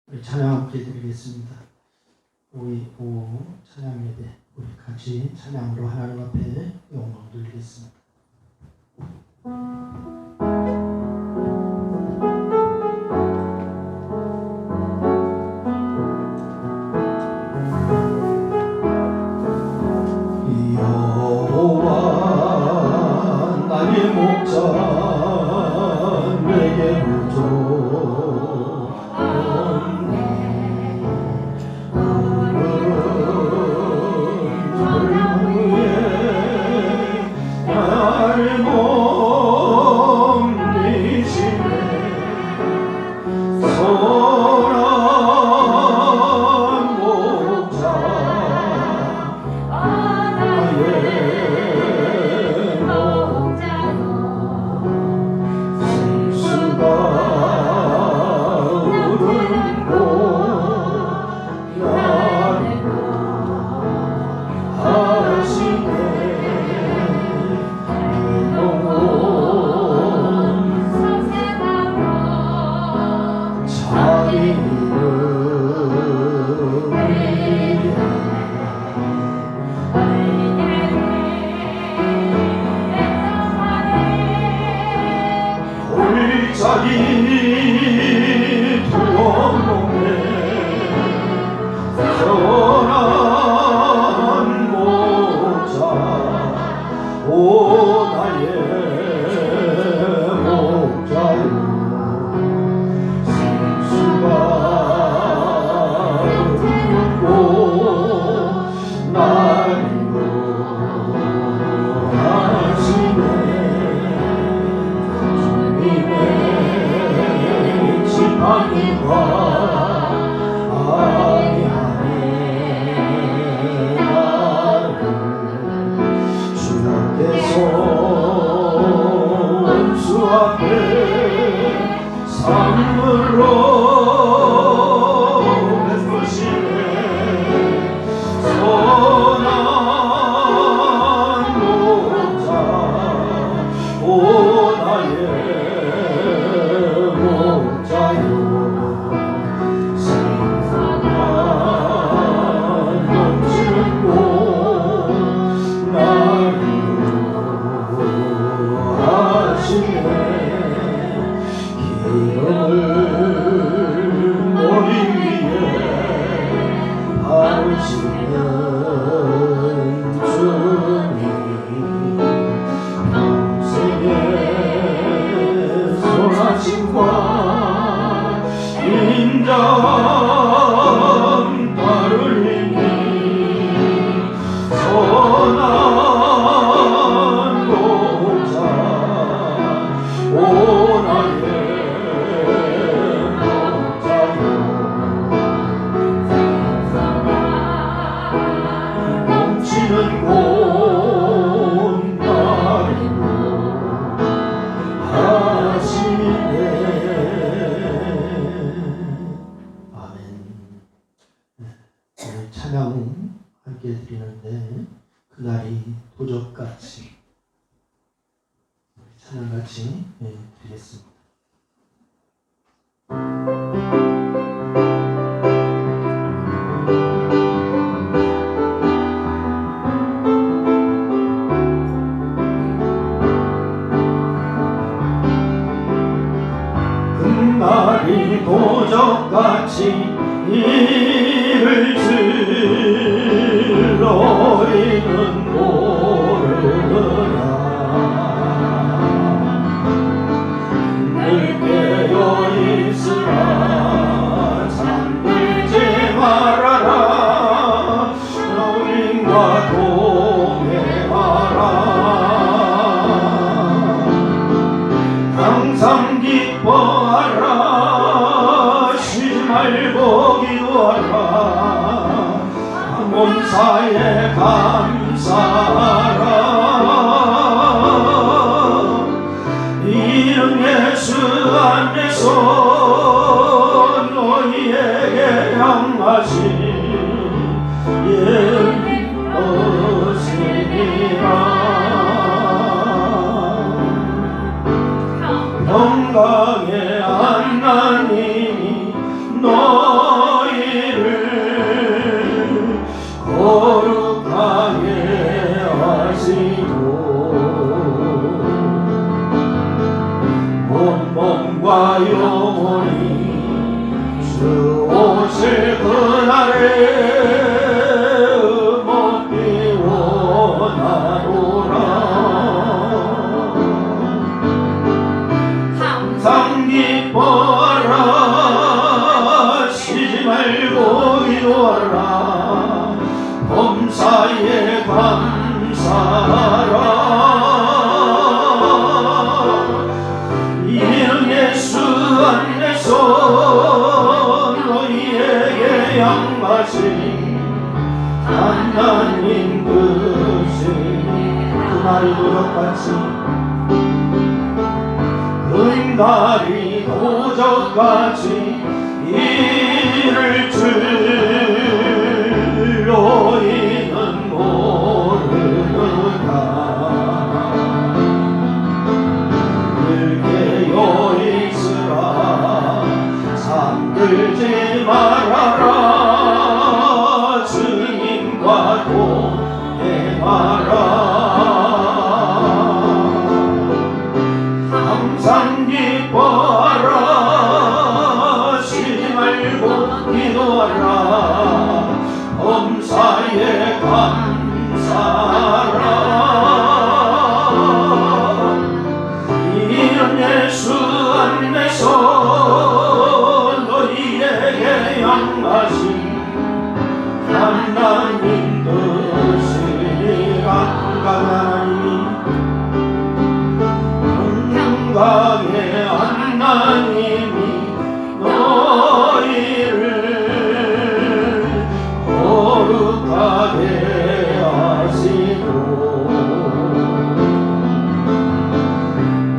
우리 찬양 함께 드리겠습니다. 우리 찬양 예배 우리 같이 찬양으로 하나님 앞에 영광 돌리겠습니다. 여호와 나의 목자 내게 찬양 함께 드리는데 그날이 도적같이 찬양같이 드리겠습니다. 그날이 도적같이 이를 너희는 모르느냐 늘 깨어 있으라 잠들지 말아라 너희와 동행하라 항상 기뻐하라 쉬지 말고 기도하라 몸사에 감사하라 이런 예수 안에서 너희에게 향하신 예의 것이니라 영광의 하나님이 너 주 오실 그날에 먹기 원하노라. 항상 기뻐하라. 쉬지 말고 기도하라. 범사에 감사하라. 이는 예수 안에서 너희에게 양하신 하나님 뜻이 그날이 도적같이 그날이 도적같이 이를 줄 너희는 모르는가. 깨어 있으라. 잠들지 말아라. 주님과 동행하라. 항상 기뻐하라. 쉬지 말고 기도하라. 범사에 감사하라. 이는 예수 안에서 너희에게 양하신 하나님 뜻이라. 평강의 하나님이 너희를 거룩하게 하시고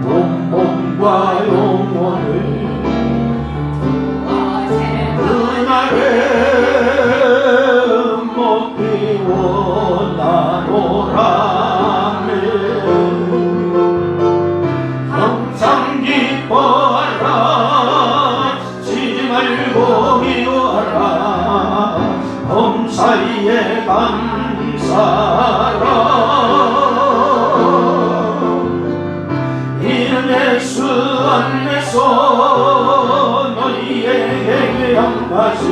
몸과 영혼을 그날에 먹기 원하노라. 항상 기뻐하라. 쉬지 말고 기도하라. 범사에 감사하라. 이는 예수 안에서 너희에게 양하신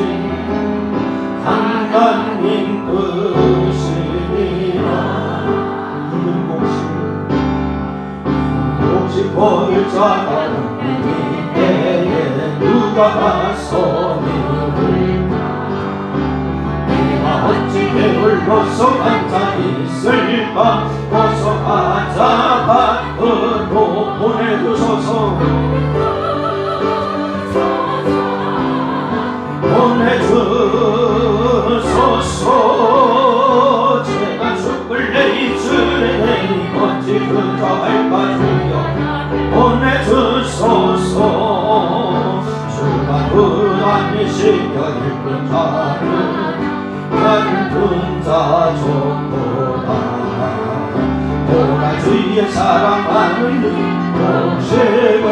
하나님 뜻이니라. 이는 몫이 버릴 자가 없는 때에 누가 서니를 어찌 게을러서 앉아 있을까. 어서 가자. 밖으로 보내주소서. 보내주소서. 제가 죽을 내 이슬에 내니 어찌 그저 할까 주여. 보내주소서. 주가 그아니시여 일꾼 자를 큰 자 정도다. 오라 주의 사랑하는 공식을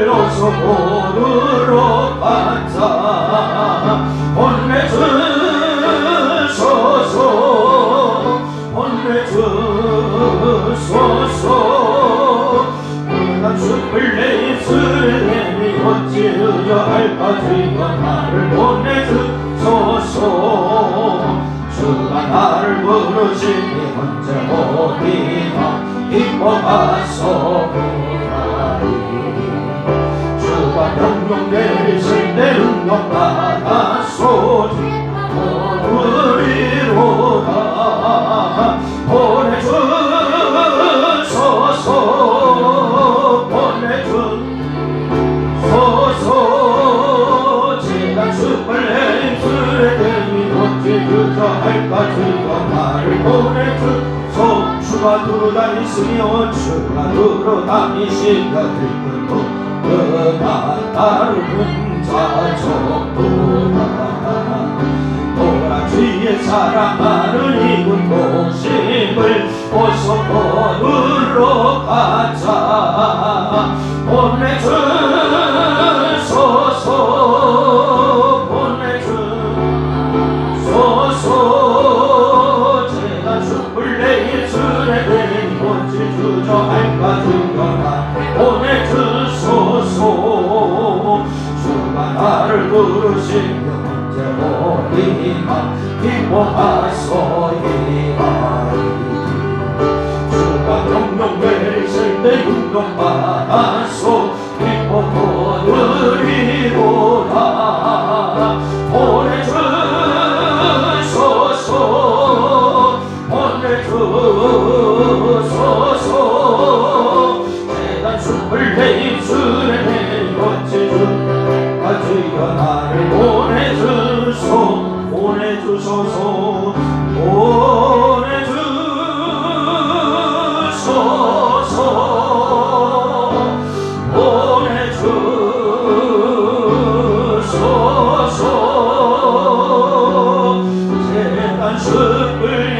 어서 보르러 가자. 보내주소서. 보내주소서. 그가 죽을 내 입술에 내니 어찌 의여 할까 주여. 나를 보내주소서. 주가 나를 부르시니 언제 어디나 기뻐가서 보라리. 주가 명령 내리실 때 능력 받아서 오르리로다. 보내주소서. 보내주소서. 제가 죽을 내 입술에 대니 어찌 그저 할까 주여. 나를 보내주소. 주가 두루다니시며 주가 두루다니시며 들끓고 그가 다른 자 적도다. 오라 주의 사랑하는 이군 도심을 어서 거두러 가자. 보내주소서. 보내주소서. 제가 죽을 내 입술에 대니 어찌 주저할까 주여. 보내주소서. 주가 나를 부르시 현재 오리만 기뻐하소이다. 주가 영영 외칠 때 운동받아소 기뻐 거두리로다. 보내주소서 보내주소서. 대단 숲을 내 입술에 내었지 주여 나를 보내주소서 보내주소서 재단 숲을 내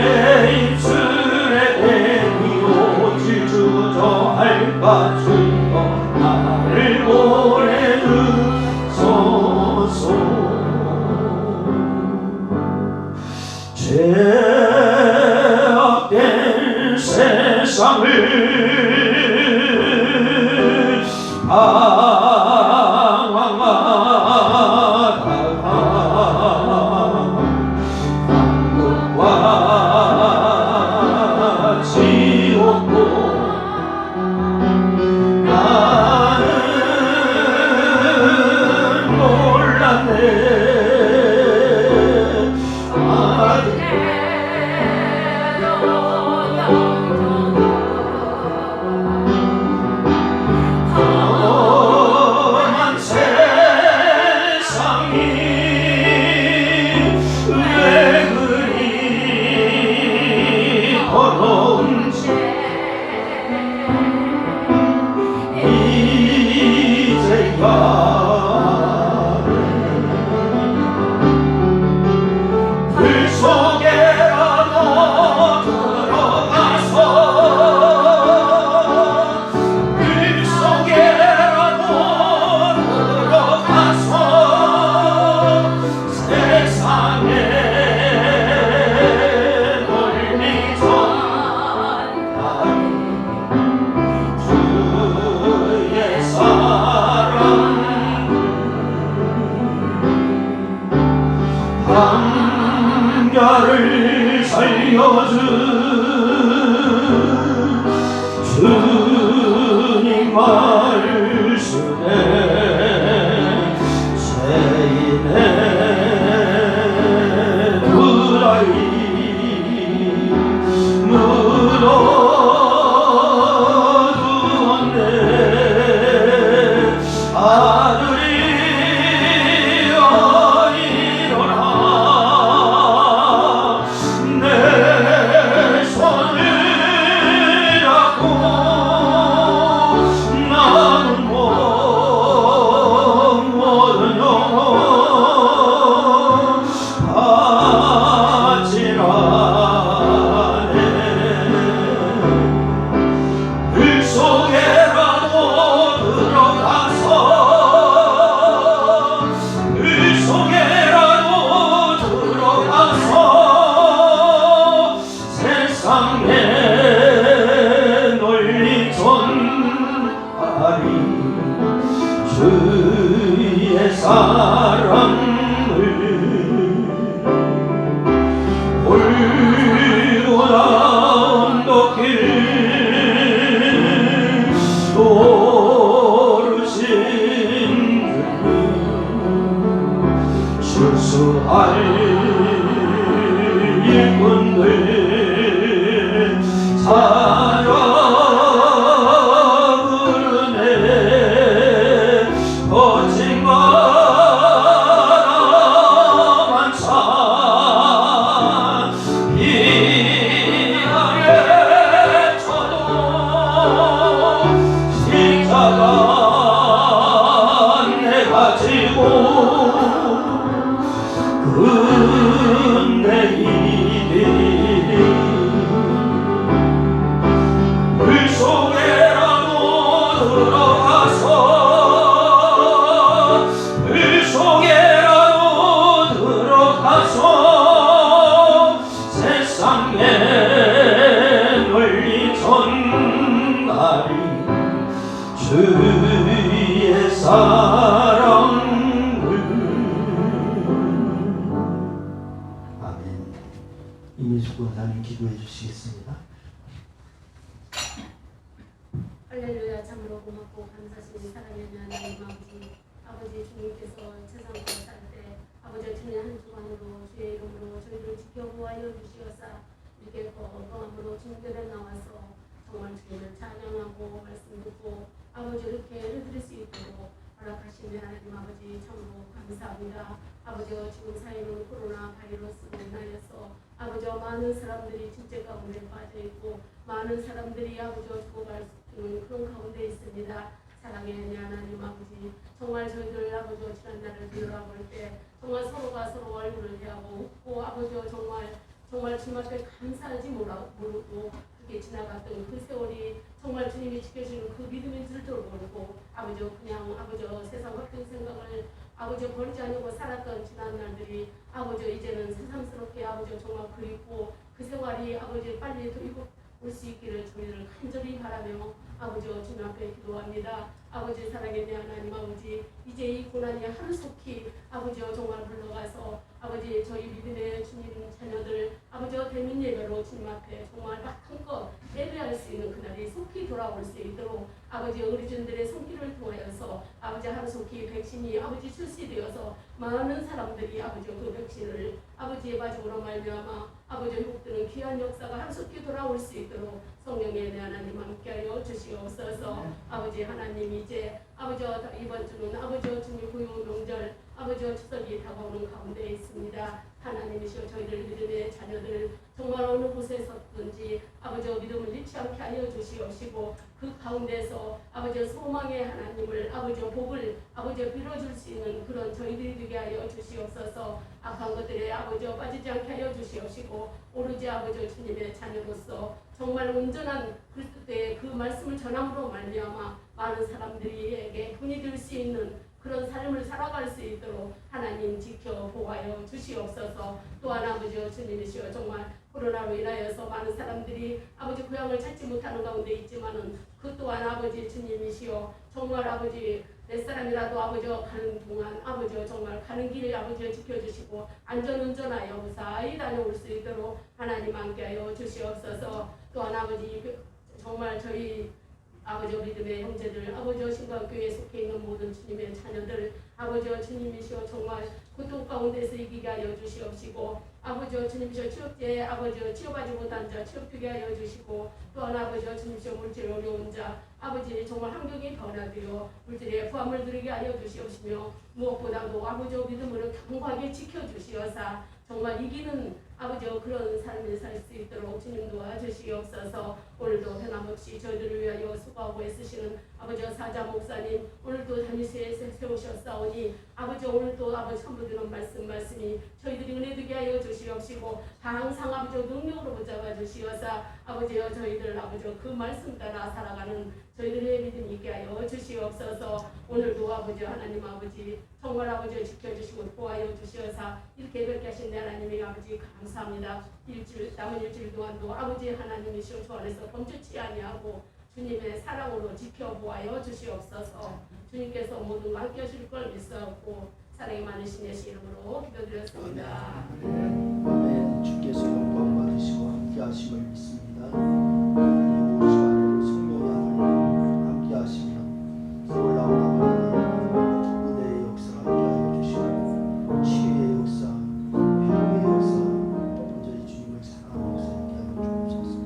입술에 대니오지 주저할까 주여 나를 보내주소서. 죄악된 세상을 방황하다가 한국과 지옥도 나는 몰랐네. 남자를 살려준 주님 말씀에 죄인의 두 아이 물어두었네. 아들이 주의 사랑을 올고다 언덕길 오르신 주님 출수할 일꾼들 주의 사랑을 권사님 기도해 주시겠습니다. 할렐루야. 참으로 고맙고 감사하시니 사랑하는 하나님 아버지 주님께서 세상을 살 때 아버지 주님 한 주간으로 주의 이름으로 저희를 지켜보아여 주시어사 이렇게 건강함으로 주님께 나와서 정말 주님을 찬양하고 말씀 듣고 아버지 이렇게 해드릴 수 있도록 허락하시는 하나님 아버지 참으로 감사합니다. 아버지 지금 사회는 코로나 바이러스로 인하여서 아버지 많은 사람들이 침체 가운데 빠져있고 많은 사람들이 아버지 죽어갈 수 있는 그런 가운데 있습니다. 사랑의 하나님 아버지 정말 저희들 아버지 지난날을 돌아볼 때 정말 서로가 서로 얼굴을 대하고 웃고 아버지 정말 주님 앞에 감사하지 모르고 그렇게 지나갔던 그 세월이 정말 주님이 지켜주는 그 믿음인 줄도 모르고 아버지 그냥 아버지 세상 같은 생각을 아버지 버리지 않고 살았던 지난 날들이 아버지 이제는 새삼스럽게 아버지 정말 그립고 그 생활이 아버지 빨리 돌이고 올 수 있기를 저희를 간절히 바라며 아버지 주님 앞에 기도합니다. 아버지 사랑의 하나님 아버지 이제 이 고난이 하루속히 아버지 정말 물러가서 아버지 저희 믿음의 주님 자녀들 아버지 대면 예배로 주님 앞에 정말 마음껏 예배할 수 있는 그날이 속히 돌아올 수 있도록 아버지 어르신들의 손길을 통하여서 아버지 하루속히 백신이 아버지 출시되어서 많은 사람들이 아버지 그 백신을 아버지의 마중으로 말미암아 아버지 회복되는 귀한 역사가 하루속히 돌아올 수 있도록 성령의 하나님 함께하여 주시옵소서. 아버지 하나님 이제 아버지 이번 주는 아버지 주님 고용 명절 아버지 추석이 다가오는 가운데 있습니다. 하나님이시여 저희들 믿음의 자녀들 정말 어느 곳에 섰든지 아버지 믿음을 잃지 않게 하여 주시옵시고 그 가운데서 아버지 소망의 하나님을 아버지 복을 아버지 빌어줄 수 있는 그런 저희들이 되게 하여 주시옵소서. 악한 것들에 아버지 빠지지 않게 하여 주시옵시고 오로지 아버지 주님의 자녀로서 정말 온전한 그리스도의 그 말씀을 전함으로 말미암아 많은 사람들에게 분이 될 수 있는 그런 삶을 살아갈 수 있도록 하나님 지켜보아요 주시옵소서. 또한 아버지 주님이시여 정말 코로나로 인하여서 많은 사람들이 아버지 고향을 찾지 못하는 가운데 있지만은 그 또한 아버지 주님이시여 정말 아버지 몇 사람이라도 아버지 가는 동안 아버지 정말 가는 길을 아버지 지켜주시고 안전운전하여 무사히 다녀올 수 있도록 하나님 함께하여 주시옵소서. 또한 아버지 정말 저희 아버지 믿음의 형제들 아버지 신광교회에 속해 있는 모든 주님의 자녀들 아버지 주님이시여 정말 고통 가운데서 이기게 하여 주시옵시고 아버지 주님이시여 취업제 아버지 취업하지 못한 자 취업하게 하여 주시고 또한 아버지 주님이시여 물질 어려운 자 아버지 정말 환경이 변화되어 물질의 부함을 누리게 하여 주시옵시며 무엇보다도 아버지 믿음으로 견고하게 지켜주시어사 정말 이기는 아버지 그런 삶을 살 수 있도록 주님 도와주시옵소서. 오늘도 변함없이 저희들을 위하여 수고하고 애쓰시는 아버지 사자 목사님 오늘도 다니시에 세우셨사오니 아버지 오늘도 아버지 선포되는 말씀이 저희들이 은혜되게 하여 주시옵시고 항상 아버지 능력으로 붙잡아 주시어사 아버지 저희들 아버지 그 말씀 따라 살아가는 저희들의 믿음이 있게 하여 주시옵소서. 오늘도 아버지 하나님 아버지 정말 아버지 지켜주시고 도와여 주시어사 이렇게 뵙게 하신 내 하나님의 아버지 감사합니다. 남은 일주일 동안도 아버지 하나님이시여 주 안에서 범죄치 아니하고 주님의 사랑으로 지켜보아여 주시옵소서. 주님께서 모든 거 함께 하실 걸 믿사옵고 사랑이 많으신 예수 이름으로 기도드렸습니다. 아멘. 주께서 영광 받으시고 함께 하심을 믿습니다. 이 시간에도 성령의 하나님 함께 하시며 놀라운 아버지 은혜의 역사 함께 하여 주시고 치유의 역사, 회복의 역사 온전히 주님을 사랑하는 역사 함께 하여 주옵소서.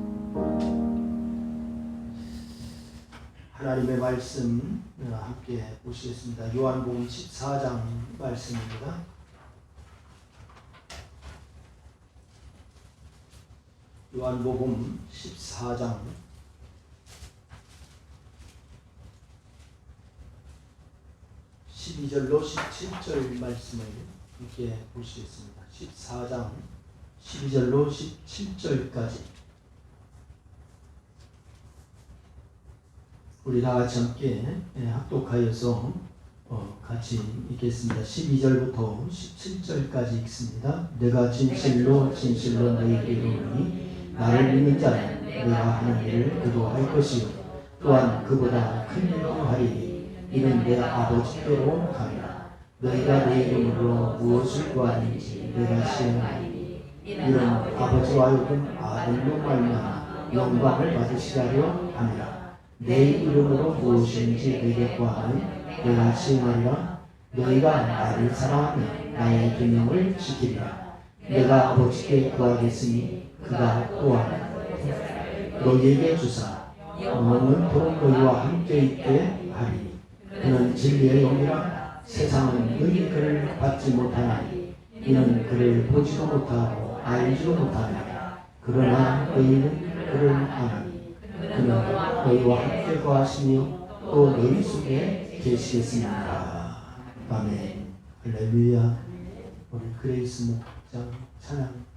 하나님의 말씀 함께 보시겠습니다. 요한복음 14장 말씀입니다. 요한복음 14장 12절로 17절 말씀을 함께 보시겠습니다. 14장 12절로 17절까지 우리 다 같이 함께 합독하여서 같이 읽겠습니다. 12절부터 17절까지 읽습니다. 내가 진실로 진실로 너희에게 이르노니 나를 믿는 자는 내가 하는 일을 그도 할 것이요 또한 그보다 큰 일도 하리니 이는 내 아버지께로 가리라. 너희가 내 이름으로 무엇을 구하는지 내가 시행하리니 이는 아버지와 하여금 아들로 말미암아 영광을 받으시게 하려 함이라. 내 이름으로 무엇인지 내게 구하면 내가 시행하리라. 너희가 나를 사랑하면 나의 계명을 지키리라. 내가 아버지께 구하겠으니 그가 또한 너희에게 주사 영원토록 너희와 함께 있게 하리니 그는 진리의 영이라. 세상은 너희 그를 받지 못하나니 이는 그를 보지도 못하고 알지도 못하느니라. 그러나 너희는 그를 아나니 그는 너희와 함께 거하시며 또 너희 속에 계시겠습니다. 아멘. 할렐루야. 우리 그레이스 목장 찬양.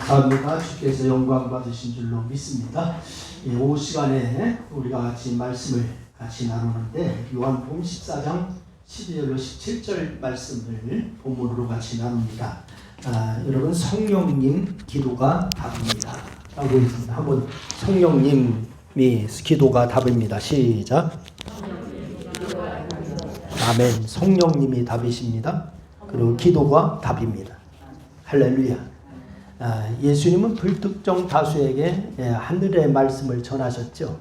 감사합니다. 주께서 영광 받으신 줄로 믿습니다. 오후 시간에 우리가 같이 말씀을 같이 나누는데 요한복음 14장 12절로 17절 말씀을 본문으로 같이 나눕니다. 여러분 성령님 기도가 답입니다 라고 있습니다. 한번 성령님 기도가 답입니다. 시작. 아멘. 성령님이 답이십니다. 그리고 기도가 답입니다. 할렐루야. 예수님은 불특정 다수에게 하늘의 말씀을 전하셨죠.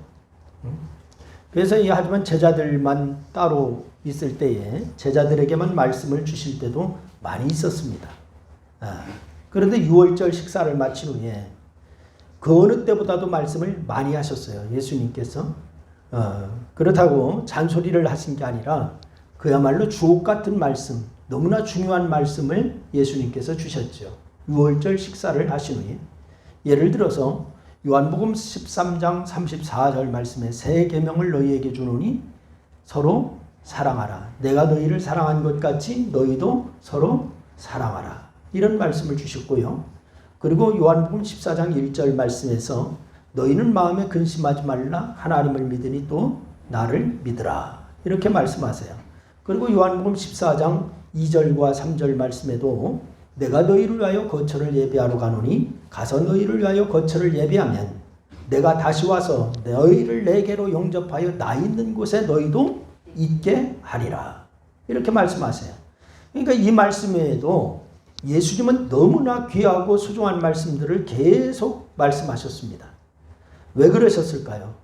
그래서 하지만 제자들만 따로 있을 때에 제자들에게만 말씀을 주실 때도 많이 있었습니다. 그런데 유월절 식사를 마친 후에 그 어느 때보다도 말씀을 많이 하셨어요. 예수님께서. 그렇다고 잔소리를 하신 게 아니라 그야말로 주옥 같은 말씀, 너무나 중요한 말씀을 예수님께서 주셨죠. 유월절 식사를 하신 후에 예를 들어서 요한복음 13장 34절 말씀에 새 계명을 너희에게 주노니 서로 사랑하라. 내가 너희를 사랑한 것 같이 너희도 서로 사랑하라. 이런 말씀을 주셨고요. 그리고 요한복음 14장 1절 말씀에서 너희는 마음에 근심하지 말라. 하나님을 믿으니 또 나를 믿으라. 이렇게 말씀하세요. 그리고 요한복음 14장 2절과 3절 말씀에도 내가 너희를 위하여 거처를 예비하러 가노니 가서 너희를 위하여 거처를 예비하면 내가 다시 와서 너희를 내게로 영접하여 나 있는 곳에 너희도 있게 하리라. 이렇게 말씀하세요. 그러니까 이 말씀 외에도 예수님은 너무나 귀하고 소중한 말씀들을 계속 말씀하셨습니다. 왜 그러셨을까요?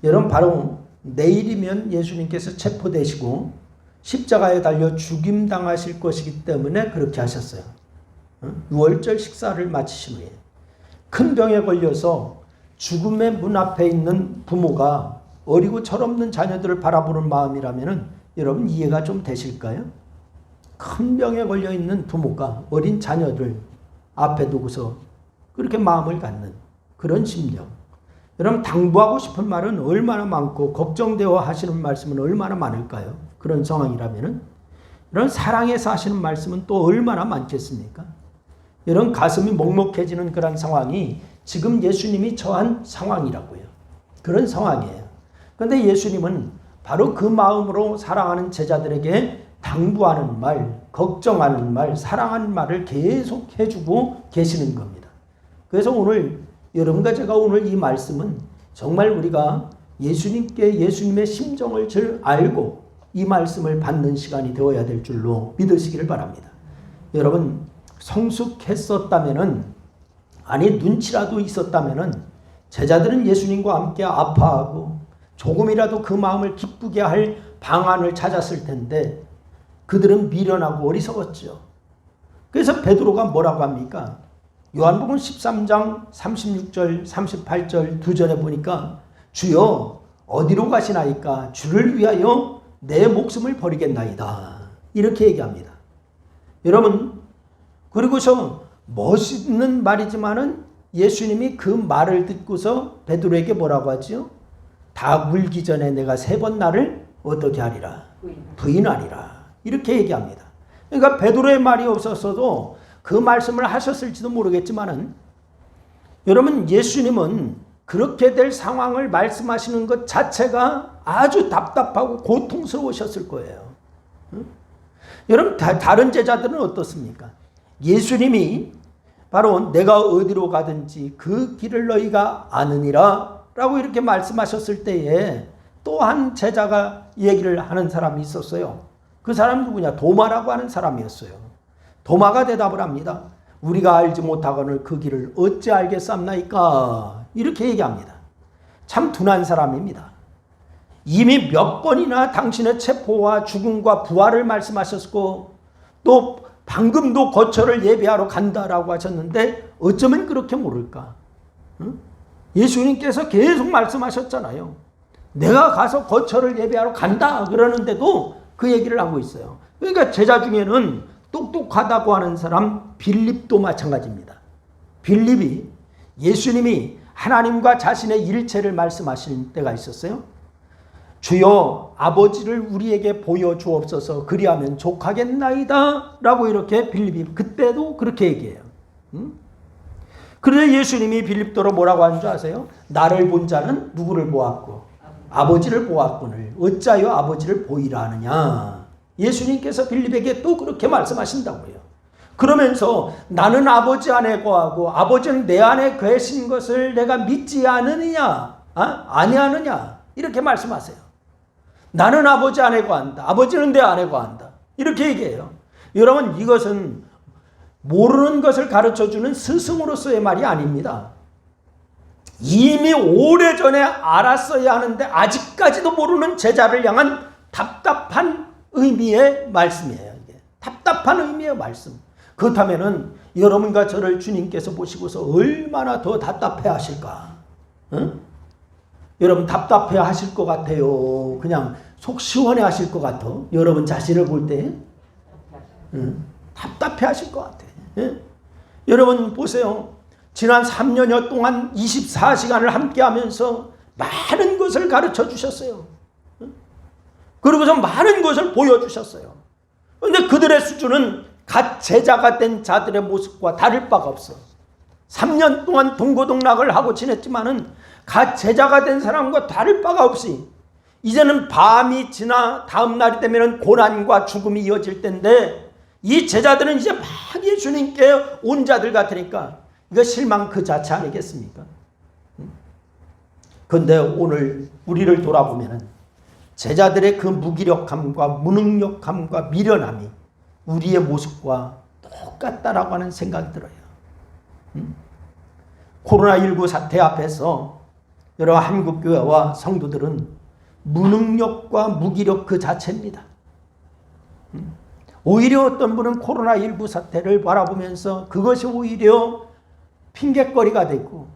여러분, 바로 내일이면 예수님께서 체포되시고 십자가에 달려 죽임당하실 것이기 때문에 그렇게 하셨어요. 유월절 식사를 마치신 후에 큰 병에 걸려서 죽음의 문 앞에 있는 부모가 어리고 철없는 자녀들을 바라보는 마음이라면 여러분 이해가 좀 되실까요? 큰 병에 걸려 있는 부모가 어린 자녀들 앞에 두고서 그렇게 마음을 갖는 그런 심정. 여러분, 당부하고 싶은 말은 얼마나 많고 걱정되어 하시는 말씀은 얼마나 많을까요? 그런 상황이라면은 이런 사랑해서 하시는 말씀은 또 얼마나 많겠습니까? 이런 가슴이 먹먹해지는 그런 상황이 지금 예수님이 처한 상황이라고요. 그런 상황이에요. 그런데 예수님은 바로 그 마음으로 사랑하는 제자들에게 당부하는 말, 걱정하는 말, 사랑하는 말을 계속 해주고 계시는 겁니다. 그래서 오늘 여러분과 제가 오늘 이 말씀은 정말 우리가 예수님의 심정을 잘 알고 이 말씀을 받는 시간이 되어야 될 줄로 믿으시기를 바랍니다. 여러분, 성숙했었다면은, 아니 눈치라도 있었다면은 제자들은 예수님과 함께 아파하고 조금이라도 그 마음을 기쁘게 할 방안을 찾았을 텐데 그들은 미련하고 어리석었죠. 그래서 베드로가 뭐라고 합니까? 요한복음 13장 36절 38절 두 절에 보니까 주여 어디로 가시나이까? 주를 위하여 내 목숨을 버리겠나이다. 이렇게 얘기합니다. 여러분, 그리고서 멋있는 말이지만은 예수님이 그 말을 듣고서 베드로에게 뭐라고 하죠? 다 물기 전에 내가 3번 나를 어떻게 하리라? 부인하리라. 이렇게 얘기합니다. 그러니까 베드로의 말이 없었어도 그 말씀을 하셨을지도 모르겠지만은 여러분, 예수님은 그렇게 될 상황을 말씀하시는 것 자체가 아주 답답하고 고통스러우셨을 거예요. 여러분, 다른 제자들은 어떻습니까? 예수님이 바로 내가 어디로 가든지 그 길을 너희가 아느니라 라고 이렇게 말씀하셨을 때에 또 한 제자가 얘기를 하는 사람이 있었어요. 그 사람 누구냐? 도마라고 하는 사람이었어요. 도마가 대답을 합니다. 우리가 알지 못하거늘 그 길을 어찌 알겠삼나이까? 이렇게 얘기합니다. 참 둔한 사람입니다. 이미 몇 번이나 당신의 체포와 죽음과 부활을 말씀하셨고 또 방금도 거처를 예비하러 간다라고 하셨는데 어쩌면 그렇게 모를까? 응? 예수님께서 계속 말씀하셨잖아요. 내가 가서 거처를 예비하러 간다 그러는데도 그 얘기를 하고 있어요. 그러니까 제자 중에는 똑똑하다고 하는 사람 빌립도 마찬가지입니다. 빌립이 예수님이 하나님과 자신의 일체를 말씀하시는 때가 있었어요. 주여 아버지를 우리에게 보여주옵소서 그리하면 족하겠나이다 라고 이렇게 빌립이 그때도 그렇게 얘기해요. 그런데 예수님이 빌립도로 뭐라고 하는 줄 아세요? 나를 본 자는 누구를 보았고 아버지를 보았거늘 어찌하여 아버지를 보이라 하느냐. 예수님께서 빌립에게 또 그렇게 말씀하신다고요. 그러면서 나는 아버지 안에 거하고 아버지는 내 안에 계신 것을 내가 믿지 않느냐. 아니하느냐 이렇게 말씀하세요. 나는 아버지 안에 거한다. 아버지는 내 안에 거한다. 이렇게 얘기해요. 여러분 이것은 모르는 것을 가르쳐주는 스승으로서의 말이 아닙니다. 이미 오래전에 알았어야 하는데 아직까지도 모르는 제자를 향한 답답한 의미의 말씀이에요. 이게. 답답한 의미의 말씀. 그렇다면 여러분과 저를 주님께서 보시고서 얼마나 더 답답해 하실까? 응? 여러분 답답해 하실 것 같아요. 그냥 속 시원해 하실 것 같아. 여러분 자신을 볼 때 답답해 하실 것 같아. 여러분 보세요. 지난 3년여 동안 24시간을 함께 하면서 많은 것을 가르쳐 주셨어요. 그리고서 많은 것을 보여주셨어요. 그런데 그들의 수준은 갓 제자가 된 자들의 모습과 다를 바가 없어. 3년 동안 동고동락을 하고 지냈지만은 갓 제자가 된 사람과 다를 바가 없이 이제는 밤이 지나 다음 날이 되면 고난과 죽음이 이어질 텐데 이 제자들은 이제 막 예수님께 온 자들 같으니까 이거 실망 그 자체 아니겠습니까? 그런데 오늘 우리를 돌아보면은 제자들의 그 무기력함과 무능력함과 미련함이 우리의 모습과 똑같다라고 하는 생각이 들어요. 코로나19 사태 앞에서 여러 한국교회와 성도들은 무능력과 무기력 그 자체입니다. 오히려 어떤 분은 코로나19 사태를 바라보면서 그것이 오히려 핑계거리가 되고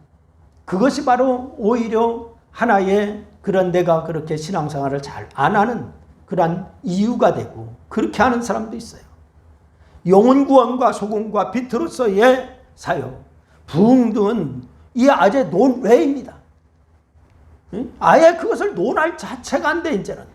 그것이 바로 오히려 하나의 그런 내가 그렇게 신앙생활을 잘 안 하는 그런 이유가 되고 그렇게 하는 사람도 있어요. 영혼구원과 소금과 빛으로서의 사역, 부흥 등은 이 아재 논외입니다. 아예 그것을 논할 자체가 안 돼. 이제는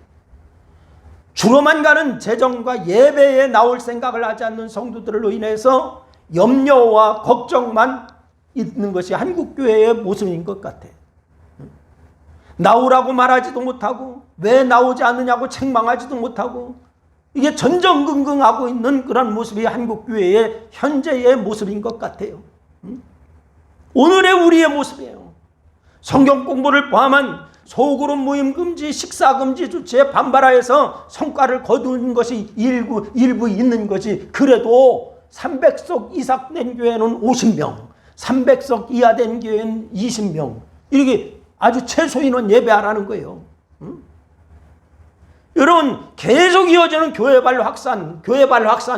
주로만 가는 재정과 예배에 나올 생각을 하지 않는 성도들을 인해서 염려와 걱정만 있는 것이 한국교회의 모습인 것 같아. 나오라고 말하지도 못하고 왜 나오지 않느냐고 책망하지도 못하고 이게 전전긍긍하고 있는 그런 모습이 한국교회의 현재의 모습인 것 같아요. 오늘의 우리의 모습이에요. 성경 공부를 포함한 소그룹 모임 금지, 식사 금지 조치에 반발하여서 성과를 거둔 것이 일부 있는 것이 그래도 300석 이상 된 교회는 50명, 300석 이하 된 교회는 20명 이렇게 아주 최소 인원 예배하라는 거예요. 여러분 계속 이어지는 교회발 확산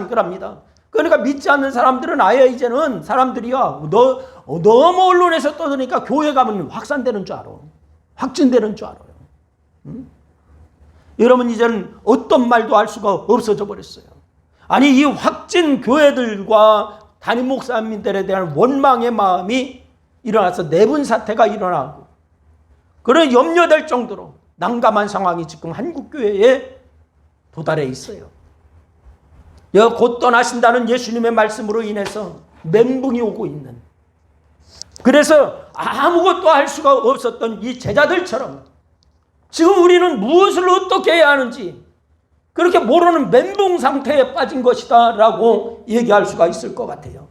그럽니다. 그러니까 믿지 않는 사람들은 아예 이제는 사람들이야 너무 언론에서 떠드니까 교회 가면 확산되는 줄 알아. 확진되는 줄 알아요. 여러분 이제는 어떤 말도 할 수가 없어져 버렸어요. 아니 이 확진 교회들과 담임 목사님들에 대한 원망의 마음이 일어나서 내분 사태가 일어나고 그런 염려될 정도로 난감한 상황이 지금 한국교회에 도달해 있어요. 곧 떠나신다는 예수님의 말씀으로 인해서 멘붕이 오고 있는, 그래서 아무것도 할 수가 없었던 이 제자들처럼 지금 우리는 무엇을 어떻게 해야 하는지 그렇게 모르는 멘붕 상태에 빠진 것이다 라고 얘기할 수가 있을 것 같아요.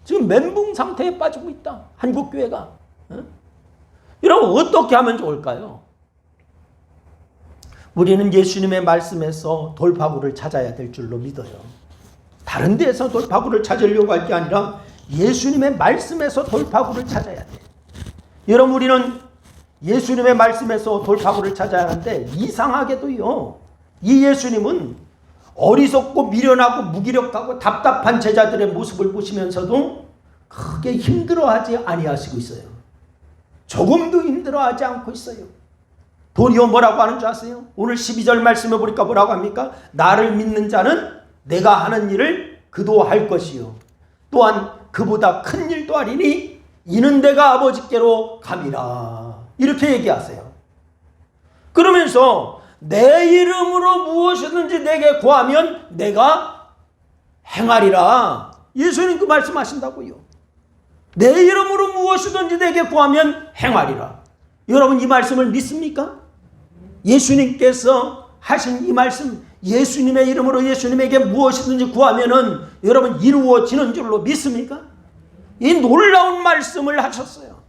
지금 멘붕 상태에 빠지고 있다 한국교회가. 여러분 어떻게 하면 좋을까요? 우리는 예수님의 말씀에서 돌파구를 찾아야 될 줄로 믿어요. 다른 데에서 돌파구를 찾으려고 할 게 아니라 예수님의 말씀에서 돌파구를 찾아야 돼. 여러분 우리는 예수님의 말씀에서 돌파구를 찾아야 하는데 이상하게도요, 이 예수님은 어리석고 미련하고 무기력하고 답답한 제자들의 모습을 보시면서도 크게 힘들어하지 아니하시고 있어요. 조금도 힘들어하지 않고 있어요. 도리어 뭐라고 하는 줄 아세요? 오늘 12절 말씀에 보니까 뭐라고 합니까? 나를 믿는 자는 내가 하는 일을 그도 할 것이요 또한 그보다 큰 일도 하리니 이는 내가 아버지께로 감이라. 이렇게 얘기하세요. 그러면서 내 이름으로 무엇이든지 내게 구하면 내가 행하리라. 예수님 그 말씀하신다고요. 내 이름으로 무엇이든지 내게 구하면 행하리라. 여러분 이 말씀을 믿습니까? 예수님께서 하신 이 말씀, 예수님의 이름으로 예수님에게 무엇이든지 구하면은 여러분 이루어지는 줄로 믿습니까? 이 놀라운 말씀을 하셨어요.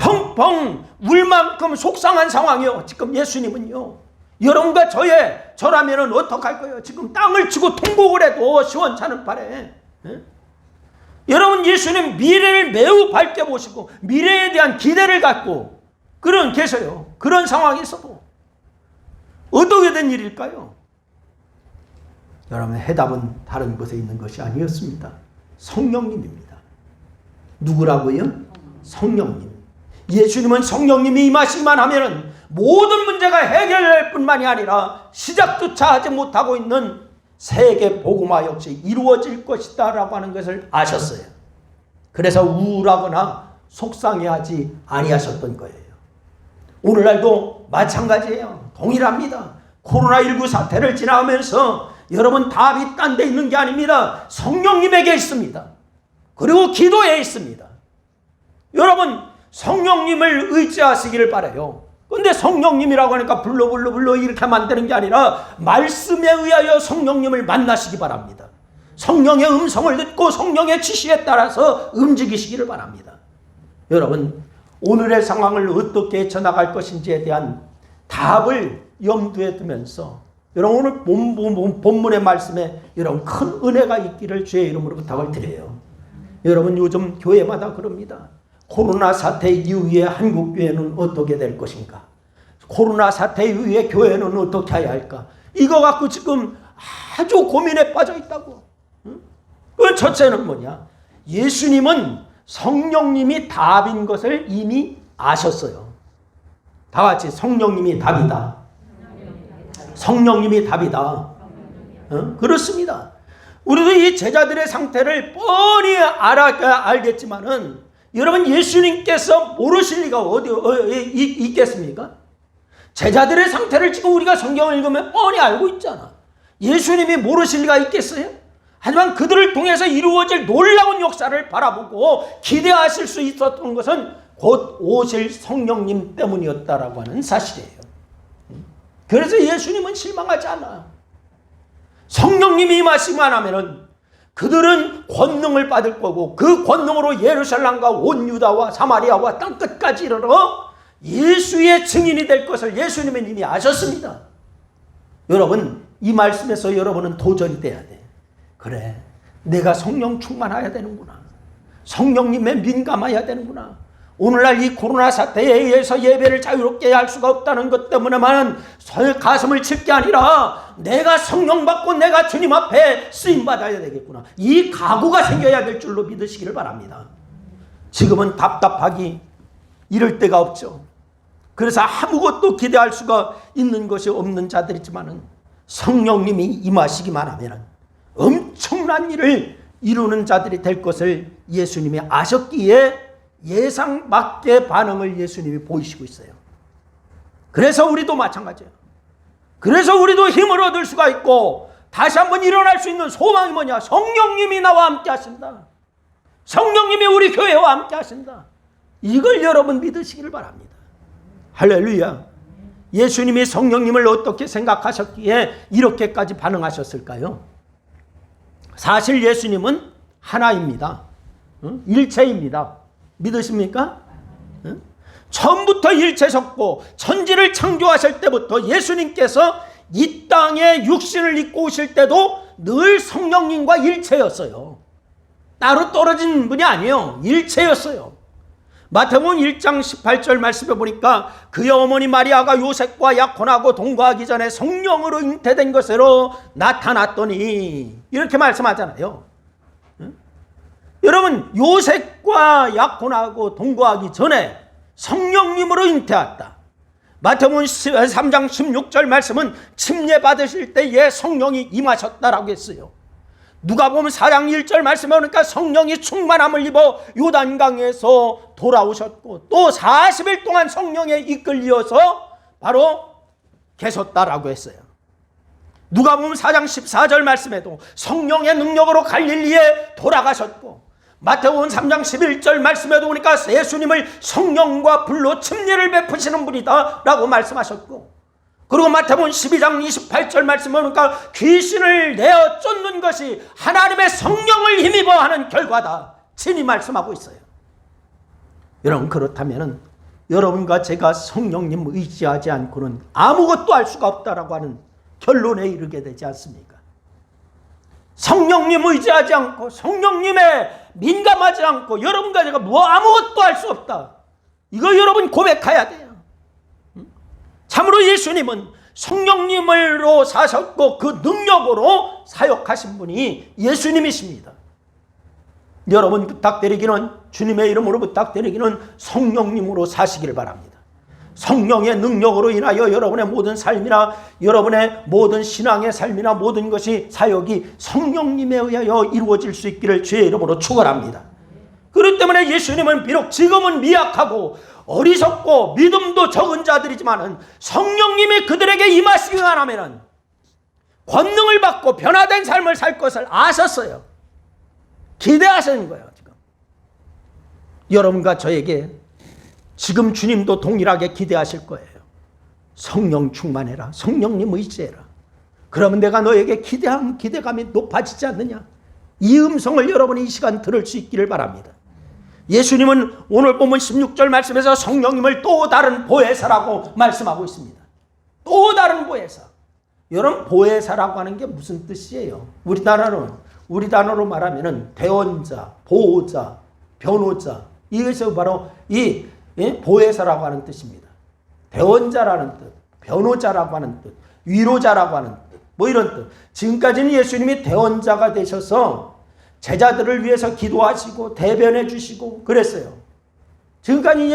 펑펑 울 만큼 속상한 상황이요. 지금 예수님은요. 여러분과 저라면은 어떡할 거예요? 지금 땅을 치고 통곡을 해도 시원찮은 팔에. 여러분, 예수님 미래를 매우 밝게 보시고 미래에 대한 기대를 갖고 계세요. 그런 상황에서도 어떻게 된 일일까요? 여러분, 해답은 다른 곳에 있는 것이 아니었습니다. 성령님입니다. 누구라고요? 성령님. 예수님은 성령님이 임하시기만 하면은 모든 문제가 해결될 뿐만이 아니라 시작조차 하지 못하고 있는 세계 복음화 역시 이루어질 것이다 라고 하는 것을 아셨어요. 그래서 우울하거나 속상해하지 아니하셨던 거예요. 오늘날도 마찬가지예요. 동일합니다. 코로나19 사태를 지나가면서 여러분, 답이 딴 데 있는 게 아닙니다. 성령님에게 있습니다. 그리고 기도에 있습니다. 여러분, 성령님을 의지하시기를 바라요. 근데 성령님이라고 하니까 불러 이렇게 만드는 게 아니라 말씀에 의하여 성령님을 만나시기 바랍니다. 성령의 음성을 듣고 성령의 지시에 따라서 움직이시기를 바랍니다. 여러분, 오늘의 상황을 어떻게 헤쳐나갈 것인지에 대한 답을 염두에 두면서 여러분, 오늘 본문의 말씀에 여러분 큰 은혜가 있기를 주의 이름으로 부탁을 드려요. 여러분, 요즘 교회마다 그럽니다. 코로나 사태 이후에 한국 교회는 어떻게 될 것인가? 코로나 사태 이후에 교회는 어떻게 해야 할까? 이거 갖고 지금 아주 고민에 빠져 있다고. 그 첫째는 뭐냐? 예수님은 성령님이 답인 것을 이미 아셨어요. 다 같이 알겠습니다. 답이다. 성령님이 답이다. 그렇습니다. 우리도 이 제자들의 상태를 뻔히 알겠지만은 여러분, 예수님께서 모르실 리가 어디 있겠습니까? 제자들의 상태를 지금 우리가 성경을 읽으면 뻔히 알고 있잖아. 예수님이 모르실 리가 있겠어요? 하지만 그들을 통해서 이루어질 놀라운 역사를 바라보고 기대하실 수 있었던 것은 곧 오실 성령님 때문이었다라고 하는 사실이에요. 그래서 예수님은 실망하지 않아. 성령님이 임하시기만 하면은 그들은 권능을 받을 거고 그 권능으로 예루살렘과 온 유다와 사마리아와 땅끝까지 이르러 예수의 증인이 될 것을 예수님은 이미 아셨습니다. 여러분, 이 말씀에서 여러분은 도전이 돼야 돼. 그래, 내가 성령 충만해야 되는구나. 성령님에 민감해야 되는구나. 오늘날 이 코로나 사태에 의해서 예배를 자유롭게 할 수가 없다는 것 때문에만 가슴을 칠 게 아니라 내가 성령 받고 내가 주님 앞에 쓰임받아야 되겠구나. 이 각오가 생겨야 될 줄로 믿으시기를 바랍니다. 지금은 답답하기 이럴 데가 없죠. 그래서 아무것도 기대할 수가 있는 것이 없는 자들이지만은 성령님이 임하시기만 하면 엄청난 일을 이루는 자들이 될 것을 예수님이 아셨기에 예상 밖의 반응을 예수님이 보이시고 있어요. 그래서 우리도 마찬가지예요. 그래서 우리도 힘을 얻을 수가 있고 다시 한번 일어날 수 있는 소망이 뭐냐? 성령님이 나와 함께 하신다. 성령님이 우리 교회와 함께 하신다. 이걸 여러분 믿으시기를 바랍니다. 할렐루야. 예수님이 성령님을 어떻게 생각하셨기에 이렇게까지 반응하셨을까요? 사실 예수님은 하나입니다. 일체입니다. 믿으십니까? 처음부터 일체셨고 천지를 창조하실 때부터 예수님께서 이 땅에 육신을 입고 오실 때도 늘 성령님과 일체였어요. 따로 떨어진 분이 아니에요. 일체였어요. 마태복음 1장 18절 말씀에 보니까 그의 어머니 마리아가 요셉과 약혼하고 동거하기 전에 성령으로 잉태된 것으로 나타났더니 이렇게 말씀하잖아요. 여러분, 요셉과 약혼하고 동거하기 전에 성령님으로 잉태했다. 마태복음 3장 16절 말씀은 침례 받으실 때에 성령이 임하셨다라고 했어요. 누가복음 4장 1절 말씀에 보니까 성령이 충만함을 입어 요단강에서 돌아오셨고 또 40일 동안 성령에 이끌려서 바로 계셨다라고 했어요. 누가복음 4장 14절 말씀에도 성령의 능력으로 갈릴리에 돌아가셨고 마태복음 3장 11절 말씀에도 보니까 예수님을 성령과 불로 침례를 베푸시는 분이다 라고 말씀하셨고 그리고 마태복음 12장 28절 말씀에 보니까 귀신을 내어 쫓는 것이 하나님의 성령을 힘입어 하는 결과다 친히 말씀하고 있어요. 여러분, 그렇다면 여러분과 제가 성령님 의지하지 않고는 아무것도 할 수가 없다라고 하는 결론에 이르게 되지 않습니까? 성령님 의지하지 않고 성령님에 민감하지 않고 여러분과 제가 아무것도 할 수 없다. 이거 여러분 고백해야 돼요. 참으로 예수님은 성령님으로 사셨고 그 능력으로 사역하신 분이 예수님이십니다. 여러분 부탁드리기는, 주님의 이름으로 부탁드리기는 성령님으로 사시길 바랍니다. 성령의 능력으로 인하여 여러분의 모든 삶이나 여러분의 모든 신앙의 삶이나 모든 것이 사역이 성령님에 의하여 이루어질 수 있기를 주의 이름으로 축원합니다. 그렇기 때문에 예수님은 비록 지금은 미약하고 어리석고 믿음도 적은 자들이지만 성령님이 그들에게 임하시기만 하면 권능을 받고 변화된 삶을 살 것을 아셨어요. 기대하시는 거예요. 지금 여러분과 저에게 지금 주님도 동일하게 기대하실 거예요. 성령 충만해라. 성령님 의지해라. 그러면 내가 너에게 기대감이 높아지지 않느냐. 이 음성을 여러분이 이 시간 들을 수 있기를 바랍니다. 예수님은 오늘 보면 16절 말씀에서 성령님을 또 다른 보혜사라고 말씀하고 있습니다. 또 다른 보혜사. 여러분 보혜사라고 하는 게 무슨 뜻이에요? 우리 단어로 말하면 대언자, 보호자, 변호자, 이것이 바로 이 보혜사라고 하는 뜻입니다. 대언자라는 뜻, 변호자라고 하는 뜻, 위로자라고 하는 뜻, 뭐 이런 뜻. 지금까지는 예수님이 대언자가 되셔서 제자들을 위해서 기도하시고 대변해 주시고 그랬어요. 지금까지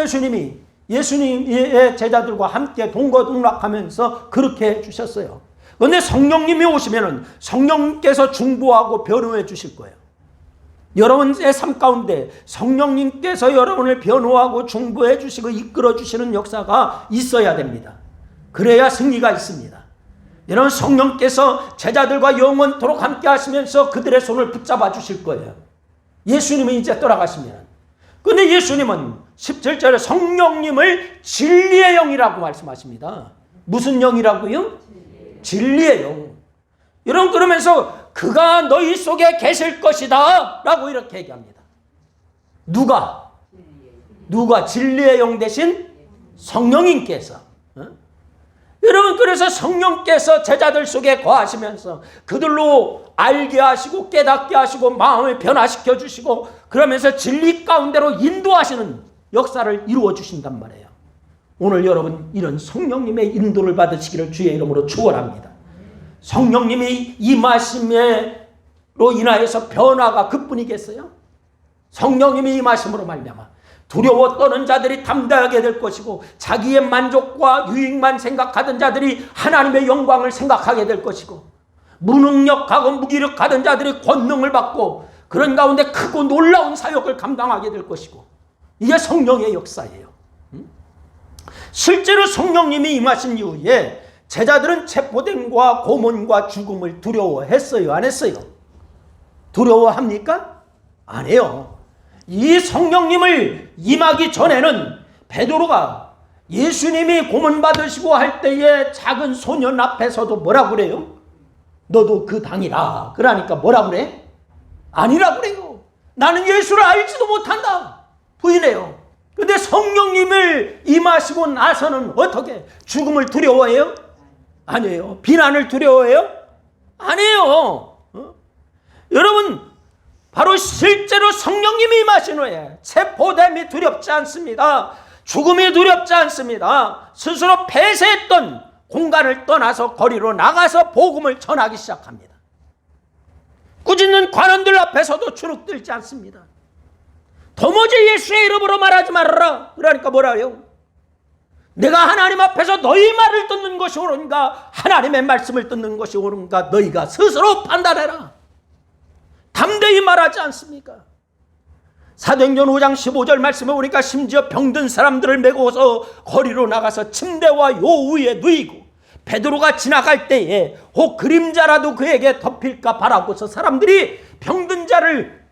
예수님의 제자들과 함께 동거동락하면서 그렇게 해 주셨어요. 그런데 성령님이 오시면은 성령님께서 중보하고 변호해 주실 거예요. 여러분의 삶 가운데 성령님께서 여러분을 변호하고 중보해 주시고 이끌어 주시는 역사가 있어야 됩니다. 그래야 승리가 있습니다. 여러분 성령께서 제자들과 영원토록 함께 하시면서 그들의 손을 붙잡아 주실 거예요. 예수님이 이제 떠나가시면. 근데 예수님은 17절에 성령님을 진리의 영이라고 말씀하십니다. 무슨 영이라고요? 진리의 영. 여러분 그러면서 그가 너희 속에 계실 것이다 라고 이렇게 얘기합니다. 누가 진리의 영 대신 성령님께서. 여러분 그래서 성령께서 제자들 속에 거하시면서 그들로 알게 하시고 깨닫게 하시고 마음을 변화시켜 주시고 그러면서 진리 가운데로 인도하시는 역사를 이루어 주신단 말이에요. 오늘 여러분 이런 성령님의 인도를 받으시기를 주의 이름으로 축원합니다. 성령님이 임하심으로 인하여서 변화가 그뿐이겠어요? 성령님이 임하심으로 말미암아 두려워 떠는 자들이 담대하게 될 것이고 자기의 만족과 유익만 생각하던 자들이 하나님의 영광을 생각하게 될 것이고 무능력하고 무기력하던 자들이 권능을 받고 그런 가운데 크고 놀라운 사역을 감당하게 될 것이고 이게 성령의 역사예요. 실제로 성령님이 임하신 이후에 제자들은 체포됨과 고문과 죽음을 두려워했어요? 안 했어요? 두려워합니까? 안 해요. 이 성령님을 임하기 전에는 베드로가 예수님이 고문받으시고 할 때에 작은 소년 앞에서도 뭐라 그래요? 너도 그 당이라. 그러니까 뭐라 그래? 아니라 그래요. 나는 예수를 알지도 못한다. 부인해요. 근데 성령님을 임하시고 나서는 어떻게? 죽음을 두려워해요? 아니에요. 비난을 두려워해요? 아니에요. 여러분 바로 실제로 성령님이 임하신 후에 체포됨이 두렵지 않습니다. 죽음이 두렵지 않습니다. 스스로 폐쇄했던 공간을 떠나서 거리로 나가서 복음을 전하기 시작합니다. 꾸짖는 관원들 앞에서도 주눅들지 않습니다. 도무지 예수의 이름으로 말하지 말아라. 그러니까 뭐라요? 내가 하나님 앞에서 너희 말을 듣는 것이 옳은가 하나님의 말씀을 듣는 것이 옳은가 너희가 스스로 판단해라. 담대히 말하지 않습니까? 사도행전 5장 15절 말씀에 보니까 심지어 병든 사람들을 메고서 거리로 나가서 침대와 요 위에 누이고 베드로가 지나갈 때에 혹 그림자라도 그에게 덮일까 바라고서 사람들이 병든 자를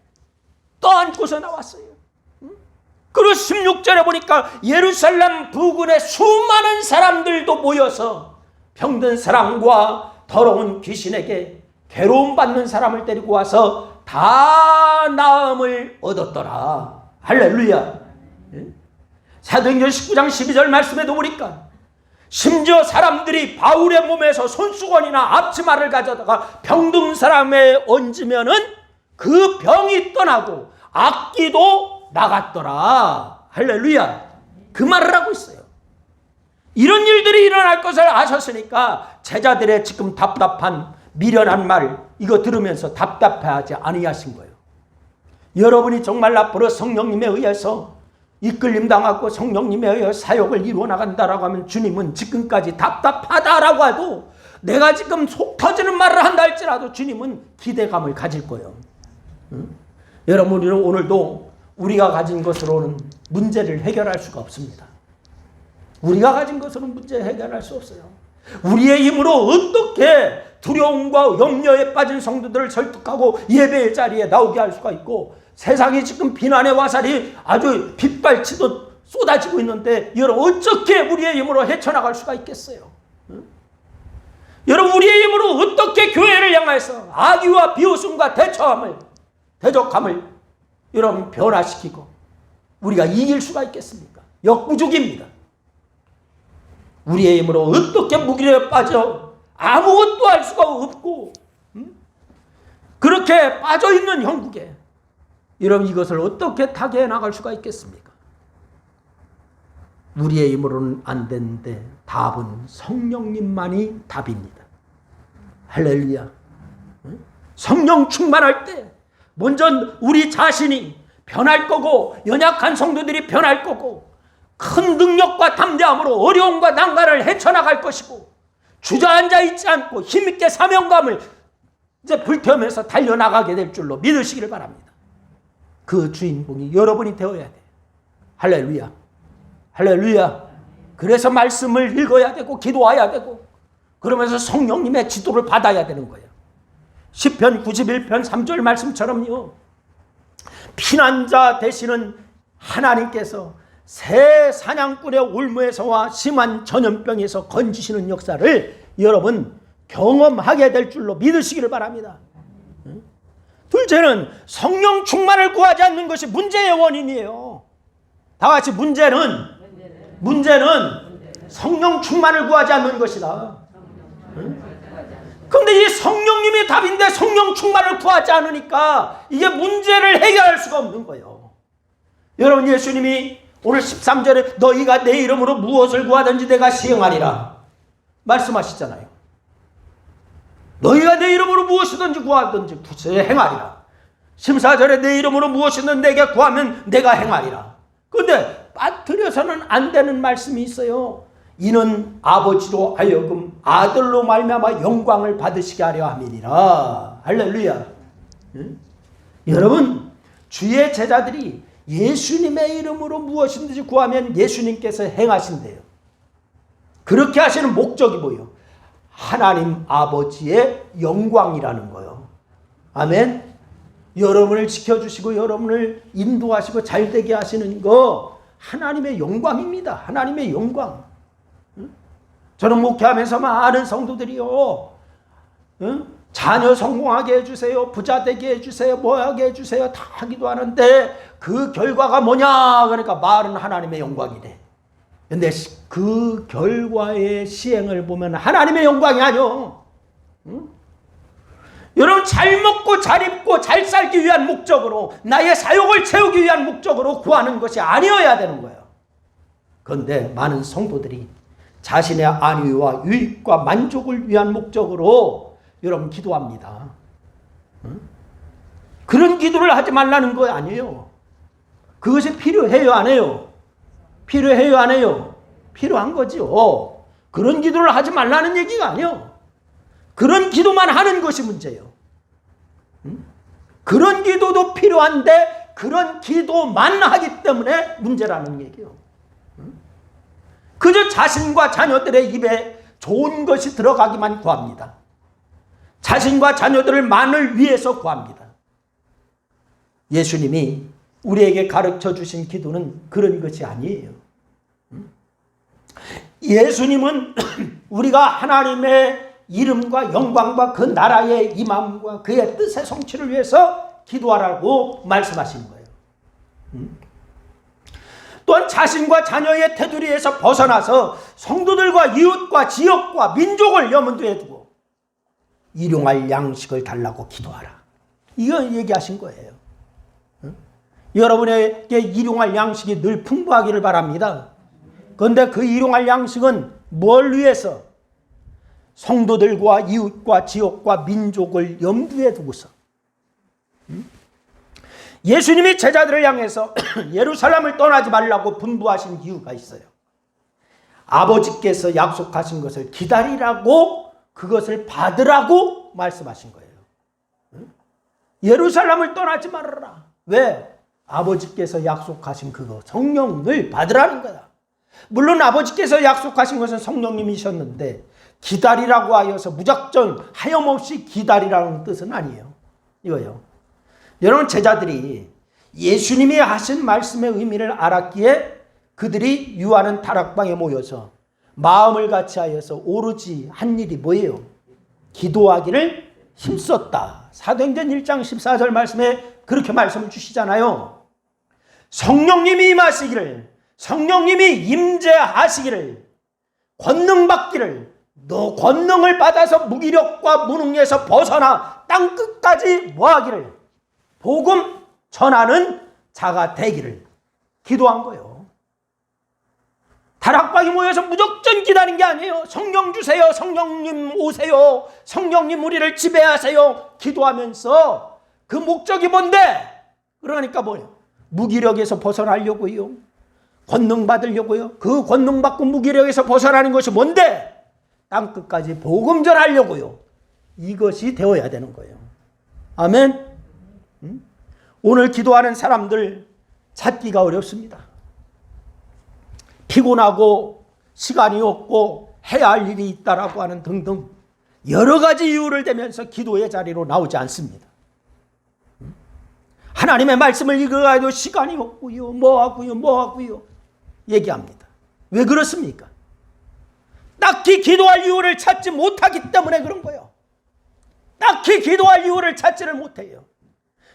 떠안고서 나왔어요. 그리고 16절에 보니까 예루살렘 부근에 수많은 사람들도 모여서 병든 사람과 더러운 귀신에게 괴로움받는 사람을 데리고 와서 다 나음을 얻었더라. 할렐루야. 사도행전 19장 12절 말씀에도 보니까 심지어 사람들이 바울의 몸에서 손수건이나 앞치마를 가져다가 병든 사람에 얹으면은 그 병이 떠나고 악기도 나갔더라. 할렐루야. 그 말을 하고 있어요. 이런 일들이 일어날 것을 아셨으니까 제자들의 지금 답답한 미련한 말 이거 들으면서 답답해하지 아니하신 거예요. 여러분이 정말 앞으로 성령님에 의해서 이끌림 당하고 성령님에 의해 사역을 이루어 나간다라고 하면 주님은 지금까지 답답하다라고 해도 내가 지금 속 터지는 말을 한다 할지라도 주님은 기대감을 가질 거예요. 여러분, 우리는 오늘도 우리가 가진 것으로는 문제를 해결할 수가 없습니다. 우리가 가진 것으로는 문제 해결할 수 없어요. 우리의 힘으로 어떻게 두려움과 염려에 빠진 성도들을 설득하고 예배의 자리에 나오게 할 수가 있고, 세상이 지금 비난의 화살이 아주 빗발치듯 쏟아지고 있는데 여러분 어떻게 우리의 힘으로 헤쳐나갈 수가 있겠어요? 여러분, 우리의 힘으로 어떻게 교회를 향해서 악의와 비웃음과 대적함을 여러분 변화시키고 우리가 이길 수가 있겠습니까? 역부족입니다. 우리의 힘으로 어떻게 무기력에 빠져 아무것도 할 수가 없고 그렇게 빠져있는 형국에 여러분 이것을 어떻게 타개해 나갈 수가 있겠습니까? 우리의 힘으로는 안 되는데 답은 성령님만이 답입니다. 할렐루야. 성령 충만할 때 먼저 우리 자신이 변할 거고 연약한 성도들이 변할 거고 큰 능력과 담대함으로 어려움과 난관을 헤쳐나갈 것이고 주저앉아 있지 않고 힘있게 사명감을 이제 불태우면서 달려나가게 될 줄로 믿으시기를 바랍니다. 그 주인공이 여러분이 되어야 돼. 할렐루야. 할렐루야. 그래서 말씀을 읽어야 되고 기도해야 되고 그러면서 성령님의 지도를 받아야 되는 거예요. 시편 91편 3절 말씀처럼요. 피난자 되시는 하나님께서 새 사냥꾼의 올무에서와 심한 전염병에서 건지시는 역사를 여러분 경험하게 될 줄로 믿으시기를 바랍니다. 둘째는 성령 충만을 구하지 않는 것이 문제의 원인이에요. 다 같이 문제는 성령 충만을 구하지 않는 것이다. 그런데 이 성령님이 답인데 성령 충만을 구하지 않으니까 이게 문제를 해결할 수가 없는 거예요. 여러분, 예수님이 오늘 13절에 너희가 내 이름으로 무엇을 구하든지 내가 시행하리라 말씀하시잖아요. 너희가 내 이름으로 무엇이든지 구하든지 행하리라. 14절에 내 이름으로 무엇이든 내게 구하면 내가 행하리라. 그런데 빠뜨려서는 안 되는 말씀이 있어요. 이는 아버지로 하여금 아들로 말미암아 영광을 받으시게 하려 함이니라. 할렐루야. 여러분, 주의 제자들이 예수님의 이름으로 무엇이든지 구하면 예수님께서 행하신대요. 그렇게 하시는 목적이 뭐예요? 하나님 아버지의 영광이라는 거예요. 아멘. 여러분을 지켜주시고 여러분을 인도하시고 잘되게 하시는 거 하나님의 영광입니다. 하나님의 영광. 저는 목회하면서 많은 성도들이요, 자녀 성공하게 해주세요, 부자 되게 해주세요, 뭐 하게 해주세요 다 하기도 하는데 그 결과가 뭐냐? 그러니까 말은 하나님의 영광이래. 근데 그 결과의 시행을 보면 하나님의 영광이 아니요. 여러분, 잘 먹고 잘 입고 잘 살기 위한 목적으로 나의 사욕을 채우기 위한 목적으로 구하는 것이 아니어야 되는 거예요. 그런데 많은 성도들이 자신의 안위와 유익과 만족을 위한 목적으로 여러분 기도합니다. 그런 기도를 하지 말라는 거 아니에요. 그것이 필요해요, 안 해요? 필요해요, 안 해요? 필요한 거죠. 그런 기도를 하지 말라는 얘기가 아니에요. 그런 기도만 하는 것이 문제예요. 그런 기도도 필요한데 그런 기도만 하기 때문에 문제라는 얘기예요. 그저 자신과 자녀들의 입에 좋은 것이 들어가기만 구합니다. 자신과 자녀들을 만을 위해서 구합니다. 예수님이 우리에게 가르쳐 주신 기도는 그런 것이 아니에요. 예수님은 우리가 하나님의 이름과 영광과 그 나라의 임함과 그의 뜻의 성취를 위해서 기도하라고 말씀하시는 거예요. 또한 자신과 자녀의 테두리에서 벗어나서 성도들과 이웃과 지역과 민족을 염두에 두고 일용할 양식을 달라고 기도하라. 이거 얘기하신 거예요. 여러분에게 일용할 양식이 늘 풍부하기를 바랍니다. 그런데 그 일용할 양식은 뭘 위해서? 성도들과 이웃과 지역과 민족을 염두에 두고서. 예수님이 제자들을 향해서 예루살렘을 떠나지 말라고 분부하신 이유가 있어요. 아버지께서 약속하신 것을 기다리라고, 그것을 받으라고 말씀하신 거예요. 예루살렘을 떠나지 말아라. 왜? 아버지께서 약속하신 그거, 성령을 받으라는 거다. 물론 아버지께서 약속하신 것은 성령님이셨는데 기다리라고 하여서 무작정 하염없이 기다리라는 뜻은 아니에요. 이거요. 여러분, 제자들이 예수님이 하신 말씀의 의미를 알았기에 그들이 유하는 다락방에 모여서 마음을 같이하여서 오로지 한 일이 뭐예요? 기도하기를 힘썼다. 사도행전 1장 14절 말씀에 그렇게 말씀을 주시잖아요. 성령님이 임하시기를, 성령님이 임재하시기를, 권능받기를, 너 권능을 받아서 무기력과 무능에서 벗어나 땅끝까지 뭐하기를, 복음 전하는 자가 되기를 기도한 거예요. 다락방에 모여서 무작정 기다린 게 아니에요. 성령 주세요, 성령님 오세요, 성령님 우리를 지배하세요 기도하면서 그 목적이 뭔데? 그러니까 뭐예요? 무기력에서 벗어나려고요. 권능 받으려고요. 그 권능 받고 무기력에서 벗어나는 것이 뭔데? 땅끝까지 복음 전하려고요. 이것이 되어야 되는 거예요. 아멘. 오늘 기도하는 사람들 찾기가 어렵습니다. 피곤하고 시간이 없고 해야 할 일이 있다라고 하는 등등 여러 가지 이유를 대면서 기도의 자리로 나오지 않습니다. 하나님의 말씀을 읽어가지고 시간이 없고요, 뭐하고요 얘기합니다. 왜 그렇습니까? 딱히 기도할 이유를 찾지 못하기 때문에 그런 거예요. 딱히 기도할 이유를 찾지를 못해요.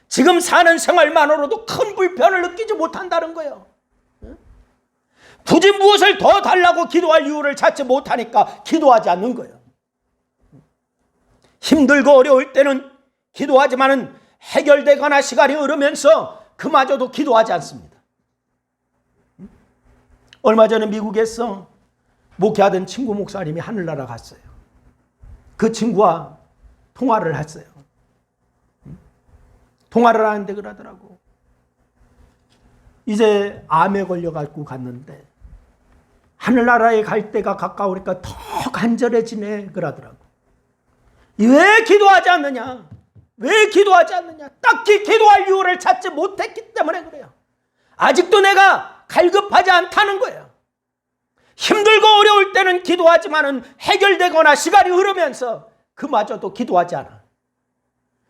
지금 사는 생활만으로도 큰 불편을 느끼지 못한다는 거예요. 굳이 무엇을 더 달라고 기도할 이유를 찾지 못하니까 기도하지 않는 거예요. 힘들고 어려울 때는 기도하지만은 해결되거나 시간이 흐르면서 그마저도 기도하지 않습니다. 얼마 전에 미국에서 목회하던 친구 목사님이 하늘나라 갔어요. 그 친구와 통화를 했어요. 통화를 하는데 그러더라고. 이제 암에 걸려가지고 갔는데 하늘나라에 갈 때가 가까우니까 더 간절해지네 그러더라고. 왜 기도하지 않느냐? 왜 기도하지 않느냐? 딱히 기도할 이유를 찾지 못했기 때문에 그래요. 아직도 내가 갈급하지 않다는 거예요. 힘들고 어려울 때는 기도하지만은 해결되거나 시간이 흐르면서 그마저도 기도하지 않아.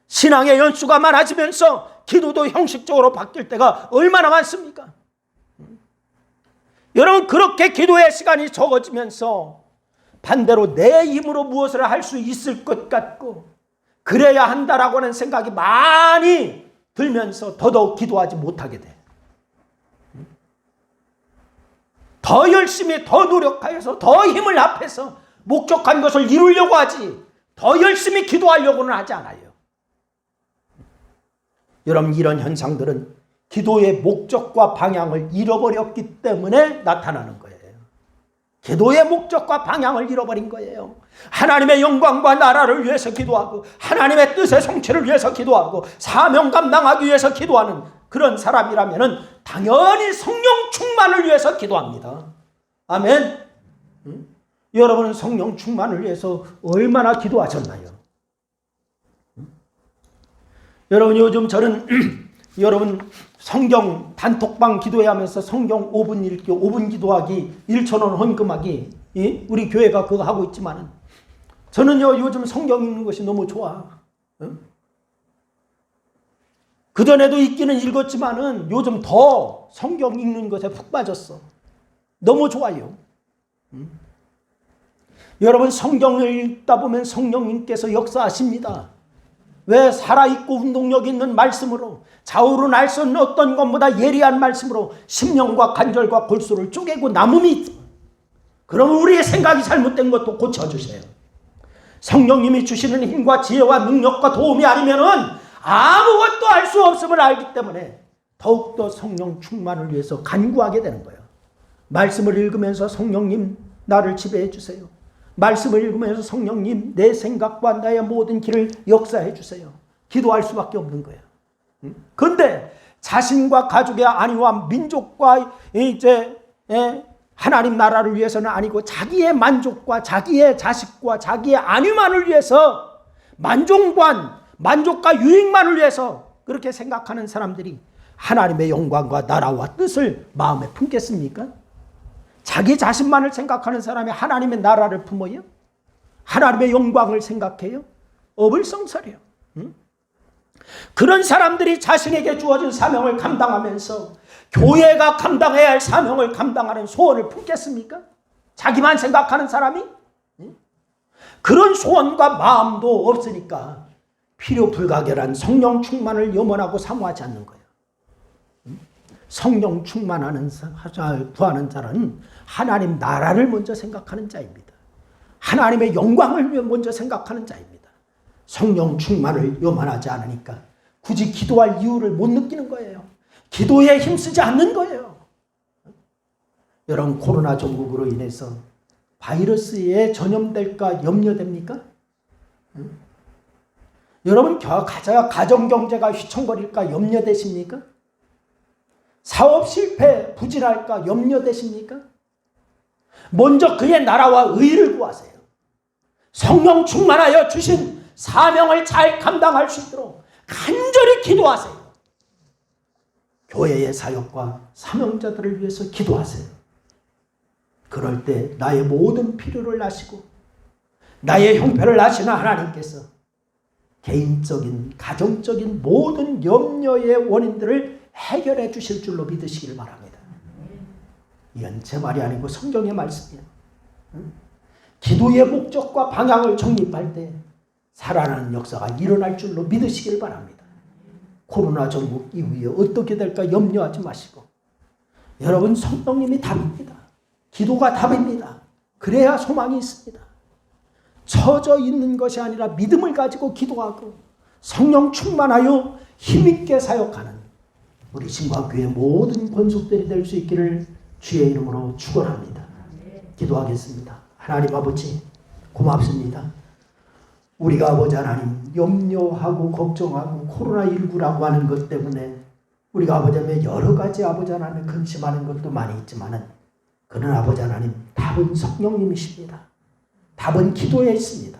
신앙의 연수가 많아지면서 기도도 형식적으로 바뀔 때가 얼마나 많습니까? 여러분, 그렇게 기도의 시간이 적어지면서 반대로 내 힘으로 무엇을 할 수 있을 것 같고 그래야 한다라고 하는 생각이 많이 들면서 더더욱 기도하지 못하게 돼. 더 열심히 더 노력하여서 더 힘을 합해서 목적한 것을 이루려고 하지 더 열심히 기도하려고는 하지 않아요. 여러분, 이런 현상들은 기도의 목적과 방향을 잃어버렸기 때문에 나타나는 거예요. 기도의 목적과 방향을 잃어버린 거예요. 하나님의 영광과 나라를 위해서 기도하고 하나님의 뜻의 성취를 위해서 기도하고 사명 감당하기 위해서 기도하는 그런 사람이라면 당연히 성령 충만을 위해서 기도합니다. 아멘. 여러분은 성령 충만을 위해서 얼마나 기도하셨나요? 여러분, 요즘 저는 여러분 성경 단톡방 기도하면서 성경 5분 읽기, 5분 기도하기, 1,000원 헌금하기, 우리 교회가 그거 하고 있지만은 저는요 요즘 성경 읽는 것이 너무 좋아. 그전에도 읽기는 읽었지만은 요즘 더 성경 읽는 것에 푹 빠졌어. 너무 좋아요. 여러분, 성경을 읽다 보면 성령님께서 역사하십니다. 왜 살아있고 운동력 있는 말씀으로 좌우로 날 수 없는 어떤 것보다 예리한 말씀으로 심령과 관절과 골수를 쪼개고 남음이 있어. 그러면 우리의 생각이 잘못된 것도 고쳐주세요. 성령님이 주시는 힘과 지혜와 능력과 도움이 아니면은 아무것도 알 수 없음을 알기 때문에 더욱더 성령 충만을 위해서 간구하게 되는 거예요. 말씀을 읽으면서 성령님 나를 지배해 주세요. 말씀을 읽으면서 성령님 내 생각과 나의 모든 길을 역사해 주세요. 기도할 수밖에 없는 거예요. 그런데 자신과 가족의 안위와 민족과 이제 하나님 나라를 위해서는 아니고 자기의 만족과 자기의 자식과 자기의 안위만을 위해서 만족과 유익만을 위해서 그렇게 생각하는 사람들이 하나님의 영광과 나라와 뜻을 마음에 품겠습니까? 자기 자신만을 생각하는 사람이 하나님의 나라를 품어요? 하나님의 영광을 생각해요? 어불성설이에요. 그런 사람들이 자신에게 주어진 사명을 감당하면서 교회가 감당해야 할 사명을 감당하는 소원을 품겠습니까? 자기만 생각하는 사람이? 그런 소원과 마음도 없으니까 필요 불가결한 성령 충만을 염원하고 사모하지 않는 거예요. 성령 충만하는 구하는 자는 하나님 나라를 먼저 생각하는 자입니다. 하나님의 영광을 먼저 생각하는 자입니다. 성령 충만을 염원하지 않으니까 굳이 기도할 이유를 못 느끼는 거예요. 기도에 힘쓰지 않는 거예요. 여러분, 코로나 전국으로 인해서 바이러스에 전염될까 염려됩니까? 여러분, 가정경제가 휘청거릴까 염려되십니까? 사업 실패, 부진할까 염려되십니까? 먼저 그의 나라와 의를 구하세요. 성령 충만하여 주신 사명을 잘 감당할 수 있도록 간절히 기도하세요. 교회의 사역과 사명자들을 위해서 기도하세요. 그럴 때 나의 모든 필요를 아시고 나의 형편을 아시는 하나님께서 개인적인, 가정적인 모든 염려의 원인들을 해결해 주실 줄로 믿으시길 바랍니다. 이건 제 말이 아니고 성경의 말씀이에요. 기도의 목적과 방향을 정립할 때 살아나는 역사가 일어날 줄로 믿으시길 바랍니다. 코로나 전국 이후에 어떻게 될까 염려하지 마시고, 여러분, 성령님이 답입니다. 기도가 답입니다. 그래야 소망이 있습니다. 처져 있는 것이 아니라 믿음을 가지고 기도하고 성령 충만하여 힘있게 사역하는 우리 신과교회 모든 권속들이 될 수 있기를 주의 이름으로 축원합니다. 기도하겠습니다. 하나님 아버지, 고맙습니다. 우리가 아버지 하나님 염려하고 걱정하고 코로나19라고 하는 것 때문에 우리가 아버지 하나님 여러 가지 아버지 하나님 근심하는 것도 많이 있지만은, 그러나 아버지 하나님 답은 성령님이십니다. 답은 기도에 있습니다.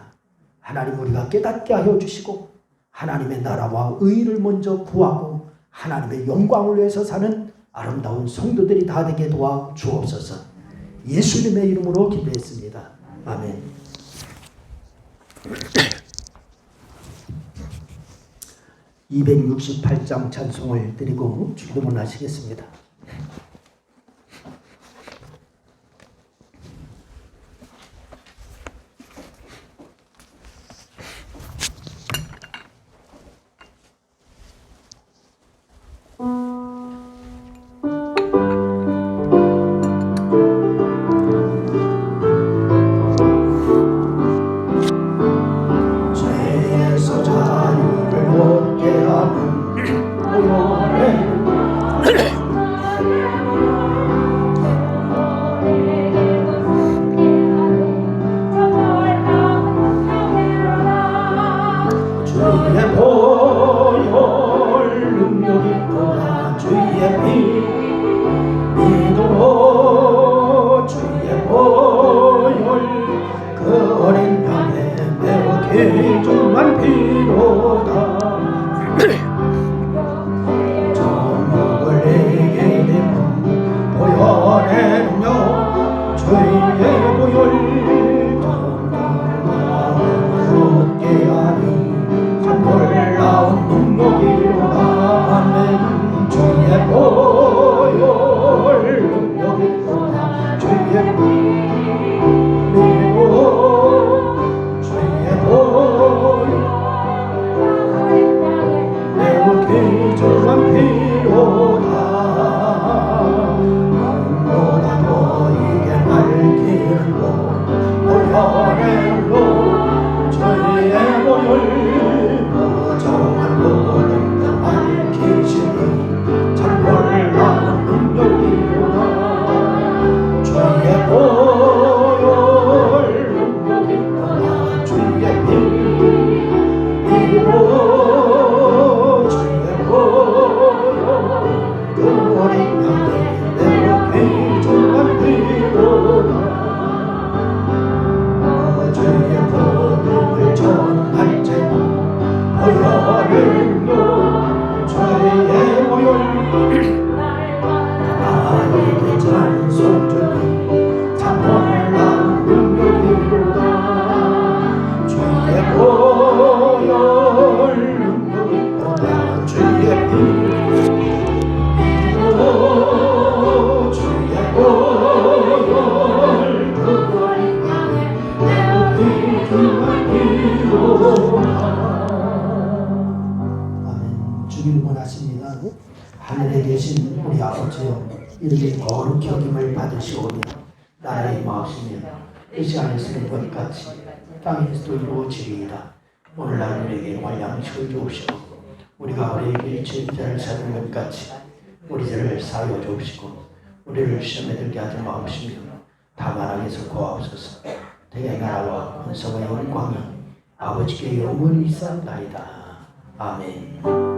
하나님, 우리가 깨닫게 하여 주시고 하나님의 나라와 의를 먼저 구하고 하나님의 영광을 위해서 사는 아름다운 성도들이 다 되게 도와 주옵소서. 예수님의 이름으로 기도했습니다. 아멘. 268장 찬송을 드리고 기도문 하시겠습니다. 주의 이름이 거룩히 여김을 받으시오며 나라의 마으시며 뜻이 안에서 이룬 것 같이 땅에서도 이루어지리이다. 오늘날 우리에게 영원한 양식을 주옵시고 우리가 우리에게 죄인 자를 사는 것 같이 우리 죄를 사하여 주옵시고 우리를 시험에 들게 하지 마옵시며 다만 악에서 구하옵소서. 대의 나라와 권세와 영광이 아버지께 영원히 있사옵나이다. 아멘.